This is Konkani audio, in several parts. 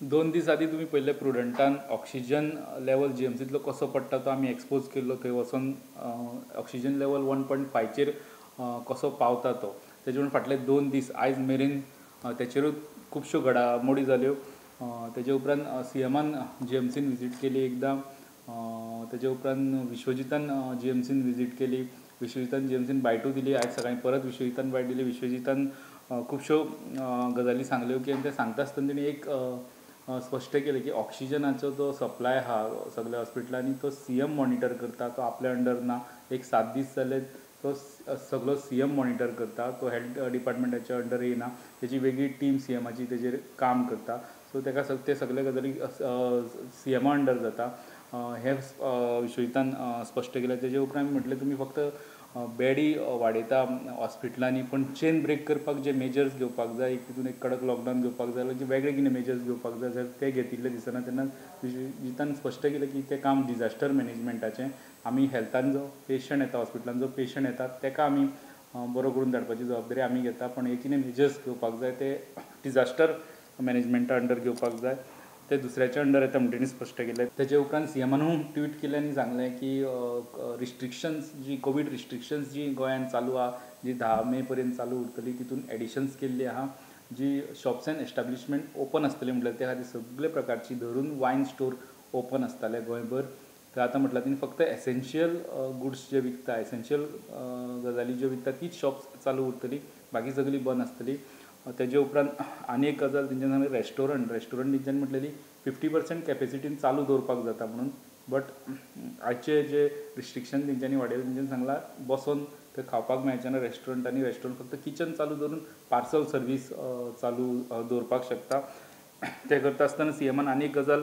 2 दीस आदी तुमी पळयल्ले प्रुडंटान ऑक्सिजन लेवल जीएमसीतलो कसो पडटा तो आमी एक्सपोज केल्लो थंय वचोन ऑक्सिजन लेवल 1.5चेर कसो पावता तो तेजे उपरांत फाटले 2 दीस आयज मेरेन तेचेरूच खुबश्यो घडामोडी जाल्यो तेजे उपरांत सीएमान जीएमसीन विजीट केली एकदां तेजे उपरांत विश्वजितान जीएमसीन विजीट केली विश्वजितान जीएमसीन बायटूय दिली आयज सकाळीं परत विश्वजितान बायट दिली विश्वजितान खुबश्यो गजाली सांगल्यो की आनी ते सांगता आसतना तेणी एक स्पश्ट केलें की ऑक्सिजनाचो जो सप्लाय आहा सगळ्या हॉस्पिटलांनी तो सीएम मॉनिटर करता तो आपल्या अंडर ना एक 7 दीस जाले तो सगळो सीएम मॉनिटर करता तो हेल्थ डिपार्टमेंटाच्या अंडर येना तेजी वेगळी टीम सीएमाची तेजेर काम करता सो तेका ते सगळे गजाली सीएमा अंडर जाता हे विश्वजितान स्पश्ट केलें तेजे उपरांत म्हटलें तुमी फक्त बेडी वाडयता हॉस्पिटलांनी पण चेन ब्रेक करपाक जे मेजर्स घेवपाक जाय एक तितून एक कडक लॉकडावन घेवपाक जाय जाल्यार जे वेगळे कितें मेजर्स घेवपाक जाय जर ते घेतिल्ले दिसना तेन्ना विश्वजितान स्पश्ट केलें की तें काम डिजास्टर मॅनेजमेंटाचें आमी हेल्थान जो पेशंट येता हॉस्पिटलान जो पेशंट येता तेका आमी बरो करून धाडपाची जबाबदारी आमी घेता पण हे कितें मेजर्स घेवपाक जाय ते डिजास्टर मॅनेजमेंटा अंडर घेवपाक जाय ते दुसऱ्याच्या अंडर येता म्हणून तेणी स्पश्ट केलें तेजे उपरांत सीएमानूय ट्वीट केलें आनी सांगलें की रिस्ट्रिक्शन्स जी कोवीड रिस्ट्रिक्शन्स जी गोंयांत चालू आहा जी 10 मे पर्यंत चालू उरतली तितून एडिशन्स केल्ली आहा जी शॉप्स एंड एस्टाब्लिशमेंट ओपन आसतले म्हटल्यार त्या खातीर सगळे प्रकारची धरून वायन स्टोर ओपन आसताले गोंयभर तर आतां म्हटल्यार तेणी फक्त एसेन्शियल गुड्स जे विकता एसेन्शियल गजाली ज्यो विकता तीच शॉप्स चालू उरतली बाकी सगळी बंद आसतली तेजे उपरांत आनी एक गजाल तेंच्यानी सांगलें रेस्टॉरंट तेंच्यांनी म्हटलेली 50% कॅपेसिटीन चालू दवरपाक जाता म्हणून बट आयचे जे रिस्ट्रिक्शन तेंच्यांनी वाडयले तेंच्यांनी सांगलां बसोन थंय खावपाक मेळचें ना रेस्टॉरंटांनी रेस्टॉरंट फक्त किचन चालू दवरून पार्सल सर्वीस चालू दवरपाक शकता ते करता आसतना सीएमान आनी एक गजाल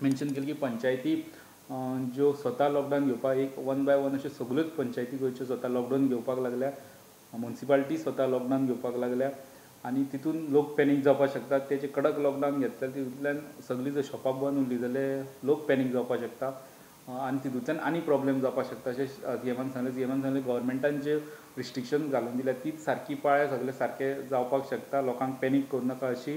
मेन्शन केली की पंचायती ज्यो स्वता लॉकडावन घेवपाक एक 1 बाय 1 अशे सगळ्योच पंचायती गोंयच्यो स्वता लॉकडावन घेवपाक लागल्या म्युन्सिपालिटी स्वता लॉकडावन घेवपाक लागल्या आनी तितून लोक पॅनीक जावपाक शकतात तेजे कडक लॉकडावन घेतल्यार तितूंतल्यान सगळीं जर शॉपां बंद उरलीं जाल्यार लोक पॅनीक जावपाक शकता आनी तितूंतल्यान आनी प्रॉब्लेम जावपाक शकता अशें सीएमान सांगलें गोवोरमेंटान जे रिस्ट्रिक्शन घालून दिल्या तीच सारकी पाळ्ळ्या सगळें सारकें जावपाक शकता लोकांक पॅनीक करूं नाका अशी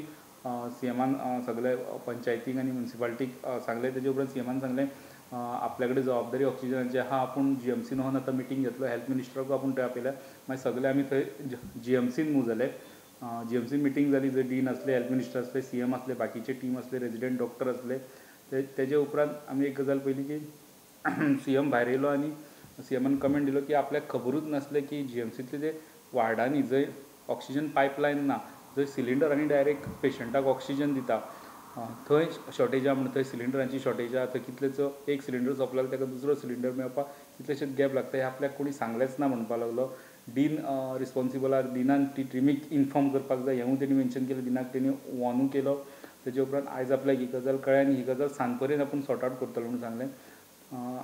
सीएमान सगळे पंचायतीक आनी म्युन्सिपालिटीक सांगलें तेजे उपरांत सीएमान सांगलें आपल्या कडेन जबाबदारी ऑक्सिजनाची आहा आपूण जीएमसीन व्हरून आतां मिटींग घेतलो हेल्थ मिनिस्टराकूय आपूण थंय आपयल्या मागीर सगळे आमी थंय जीएमसीन मूव जाले जीएमसी मिटींग जाली जंय डीन आसले हेल्थ मिनिस्टर आसले सीएम आसले बाकीचे टीम आसले रेजिडेंट डॉक्टर आसले तेजे उपरांत आमी एक गजाल पयली की सीएम भायर येयलो आनी सीएमान कमेंट दिलो की आपल्याक खबरूच नासलें की जीएमसींतले जे वार्डांनी जंय ऑक्सिजन पायपलायन ना जंय सिलिंडर आनी डायरेक्ट पेशंटाक ऑक्सिजन दिता थंय शॉर्टेज आहा म्हणून थंय सिलिंडरांची शॉर्टेज आहा थंय कितलेचो एक सिलिंडर सोंपलो ताका दुसरो सिलिंडर मेळपाक कितलेशेच गॅप लागता हे आपल्याक कोणी सांगलेंच ना म्हणपाक लागलो डीन रिस्पॉन्सिबल आहा डिनान ती टिमीक इन्फॉर्म करपाक जाय हेंवूय तेणी मेन्शन केलें डिनाक तेणी वॉर्नूय केलो तेजे उपरांत आयज आपल्याक ही गजाल कळ्ळी आनी ही गजाल सांज पर्यंत आपूण सॉर्ट आवट करतलो म्हणून सांगलें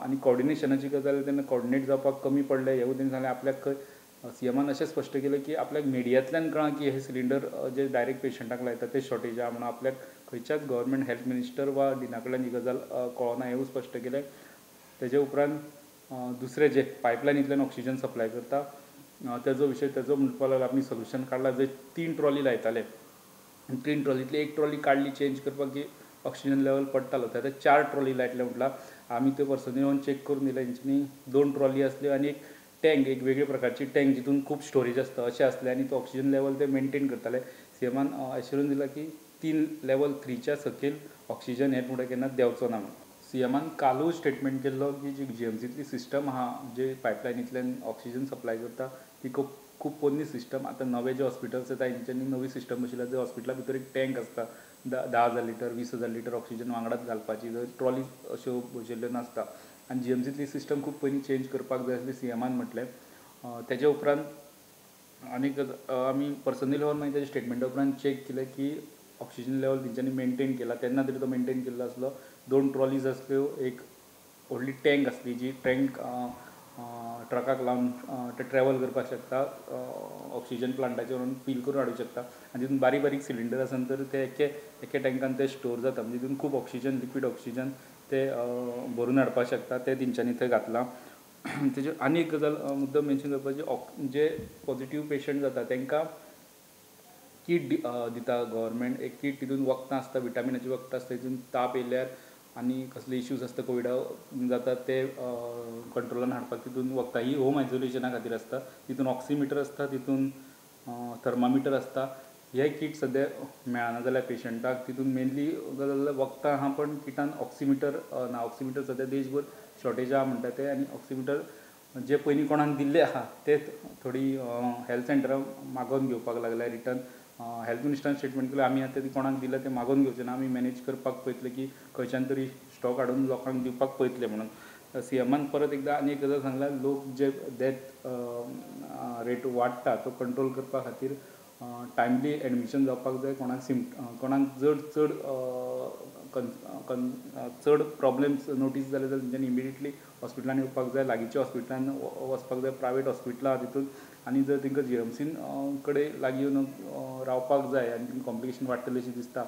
आनी कॉर्डिनेशनाची गजाल तेन्ना कॉर्डिनेट जावपाक कमी पडलें हेंवूय तेणी सांगलें आपल्याक खंय सीएमान अशें स्पश्ट केलें की आपल्याक मिडियांतल्यान कळ्ळां की हे सिलिंडर जे डायरेक्ट पेशंटाक लायता ते शॉर्टेज आहा म्हणून आपल्याक खंयच्याच गव्हर्मेंट हेल्थ मिनिस्टर वा डिना कडल्यान ही गजाल कळना हेंवूय स्पश्ट केलें तेजे उपरांत दुसरे जे पायपलायनींतल्यान ऑक्सिजन सप्लाय करता तेजो विशय तेजो म्हणपाक लागलो आमी सोल्युशन काडलां जंय 3 ट्रॉली लायताले 3 ट्रॉलींतली एक ट्रॉली काडली चेंज करपाक की ऑक्सिजन लेवल पडटालो थंय 4 ट्रॉली लायतले म्हटलां आमी त्यो पर्सनली व्हरून चॅक करून दिलें हेंच्यांनी 2 ट्रॉली आसल्यो आनी एक टँक एक वेगळे प्रकारची टँक जितून खूब स्टोरेज आसता अशें आसलें आनी तो ऑक्सिजन लेवल ते मेनटेन करताले सीएमान एश्युरन्स दिला की 3 लेवल 3च्या सकयल ऑक्सिजन हे फुडें केन्नाच देंवचो ना म्हणून सीएमान कालूय स्टेटमेंट केल्लो की जी जीएमसींतली सिस्टम आहा जे पायपलायनींतल्यान ऑक्सिजन सप्लाय करता ती खूब पोरणी सिस्टम आतां नवे जे हॉस्पिटल्स येता हेंच्यांनी नवी सिस्टम बशिल्ल्या जंय हॉस्पिटला भितर एक टँक आसता 10,000 लिटर 20,000 लिटर ऑक्सिजन वांगडाच घालपाची जंय ट्रॉली अश्यो बशिल्ल्यो नासता आनी जीएमसींतली सिस्टम खूब पयलीं चेंज करपाक जाय आसली सीएमान म्हटलें तेजे उपरांत आनीक आमी पर्सनली व्हरून मागीर तेजे स्टेटमेंटा उपरांत चॅक केलें की ऑक्सिजन लेवल तेंच्यांनी मेनटेन केला तेन्ना तरी तो मेनटेन केल्लो आसलो 2 ट्रॉलीज आसल्यो एक व्हडली टँक आसली जी टँक ट्रकाक लावन ते ट्रॅवल करपाक शकता ऑक्सिजन प्लांटाचेर व्हरून फील करून हाडूंक शकता आनी तितून बारीक बारीक सिलिंडर आसा नंतर ते एके टँकान ते स्टोर जाता म्हणजे तितून खूब ऑक्सिजन लिक्वीड ऑक्सिजन ते भरून हाडपाक शकता ते तेंच्यांनी थंय घातलां तेजे आनी एक गजाल मुद्दम मेन्शन करपाची जे पॉझिटीव पेशंट जाता तांकां किट दिता गव्हर्मेंट, एक किट तितून वखदां आसता, विटामिनाची वखदां आसता, तितून ताप येयल्यार आनी कसले इश्यूज आसता कोविडा जाता ते कंट्रोलान हाडपाक तितून वखदां ही होम आयसोलेशना खातीर आसता. तितून ऑक्सिमिटर आसता, तितून थर्मामिटर आसता. हे किट सद्या मेळना जाल्यार पेशंटाक तितून मेनली गजाल जाल्यार वखदां आहा पण किटान ऑक्सिमिटर ना. ऑक्सिमिटर सद्या देशभर शॉर्टेज आहा म्हणटा ते, आनी ऑक्सिमिटर जे पयलीं कोणाक दिल्ले आहा ते थोडी हेल्थ सेंटरां मागोवन घेवपाक लागल्या रिटर्न. हेल्थ मिनिस्टरान स्टेटमेंट केलें आमी आतां ती कोणाक दिल्या ते मागोवन घेवचे ना, आमी मॅनेज करपाक पळयतले की खंयच्यान तरी स्टॉक हाडून लोकांक दिवपाक पळयतले म्हणून. सीएमान परत एकदां आनी एक गजाल सांगला, लोक जे डेथ रेट वाडटा तो कंट्रोल करपा खातीर टायमली एडमिशन जावपाक जाय. कोणाक चड प्रॉब्लेम्स नोटीस जाले जाल्यार तेंच्यांनी इमिडिएटली हॉस्पिटलान येवपाक जाय, लागींच्या हॉस्पिटलान वचपाक जाय. प्रायवेट हॉस्पिटलां आहा तितून, आनी जर तांकां जीएमसीन कडेन लागीं येवन रावपाक जाय आनी तांकां कॉम्प्लिकेशन वाडटलें अशें दिसता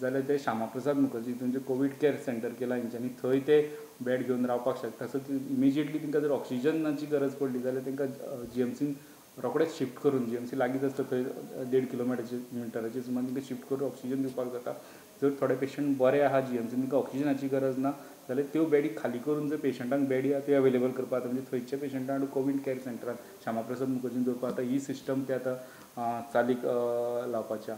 जाल्यार ते श्यामाप्रसाद मुखर्जी हितून जे कोवीड केअर सेंटर केलां हेंच्यांनी, थंय ते बेड घेवन रावपाक शकता. सो इमिजिएटली तांकां जर ऑक्सिजनाची गरज पडली जाल्यार तांकां जीएमसीन रोखडेच शिफ्ट करून, जीएमसी लागींच आसता थंय 1.5 किलोमिटराचेर सुमार, तांकां शिफ्ट करून ऑक्सिजन दिवपाक जाता. जर थोडे पेशंट बरे आहा जीएमसीन, तांकां ऑक्सिजनाची गरज ना जाल्यार त्यो बेडी खाली करून जर पेशंटांक बेडी आहा त्यो अवेलेबल करपा जाता. म्हणजे थंयच्या पेशंटांक हाडून कोवीड केअर सेंटरान श्यामाप्रसाद मुखर्जीन दवरपा जाता. ही सिस्टम ते आतां चालीक लावपाच्या.